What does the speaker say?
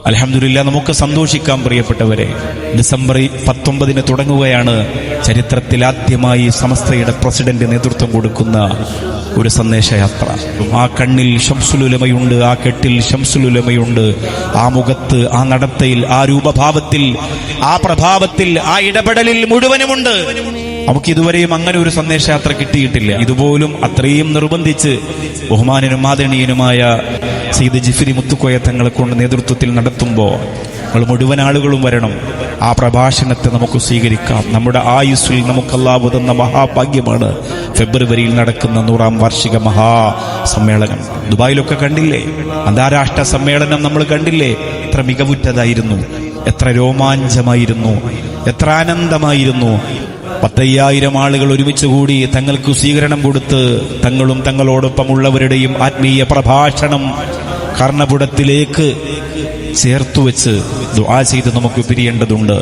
അൽഹംദുലില്ലാഹ്, നമുക്ക് സന്തോഷിക്കാം പ്രിയപ്പെട്ടവരെ. ഡിസംബർ 19 തുടങ്ങുകയാണ് ചരിത്രത്തിൽ ആദ്യമായി സമസ്തയുടെ പ്രസിഡന്റ് നേതൃത്വം കൊടുക്കുന്ന ഒരു സന്ദേശയാത്ര. ആ കണ്ണിൽ ശംസുലുലമയുണ്ട്, ആ കെട്ടിൽ ശംസുലുലമയുണ്ട്, ആ മുഖത്ത്, ആ നടത്തയിൽ, ആ രൂപഭാവത്തിൽ, ആ പ്രഭാവത്തിൽ, ആ ഇടപെടലിൽ മുഴുവനുമുണ്ട്. നമുക്ക് ഇതുവരെയും അങ്ങനെ ഒരു സന്ദേശയാത്ര കിട്ടിയിട്ടില്ല. ഇതുപോലും അത്രയും നിർബന്ധിച്ച് ബഹുമാനനും ആദരണീയനുമായ സയ്യിദ് ജിഫ്രി മുത്തുക്കോയ തങ്ങളെ കൊണ്ട് നേതൃത്വത്തിൽ നടത്തുമ്പോൾ നമ്മൾ മുഴുവൻ ആളുകളും വരണം. ആ പ്രഭാഷണത്തെ നമുക്ക് സ്വീകരിക്കാം. നമ്മുടെ ആയുസ്സിൽ നമുക്ക് അല്ലാഹു തന്ന മഹാഭാഗ്യമാണ് ഫെബ്രുവരിയിൽ നടക്കുന്ന 100ാം വാർഷിക മഹാസമ്മേളനം. ദുബായിലൊക്കെ കണ്ടില്ലേ, അന്താരാഷ്ട്ര സമ്മേളനം നമ്മൾ കണ്ടില്ലേ? എത്ര മികവുറ്റതായിരുന്നു, എത്ര രോമാഞ്ചമായിരുന്നു, എത്ര ആനന്ദമായിരുന്നു. 10,000 ആളുകൾ ഒരുമിച്ച് കൂടി തങ്ങൾക്ക് സ്വീകരണം കൊടുത്ത് തങ്ങളും തങ്ങളോടൊപ്പമുള്ളവരുടെയും ആത്മീയ പ്രഭാഷണം കർണപുടത്തിലേക്ക് ചേർത്തുവെച്ച് ദുആ ചെയ്ത് നമുക്ക് പിരിയേണ്ടതുണ്ട്.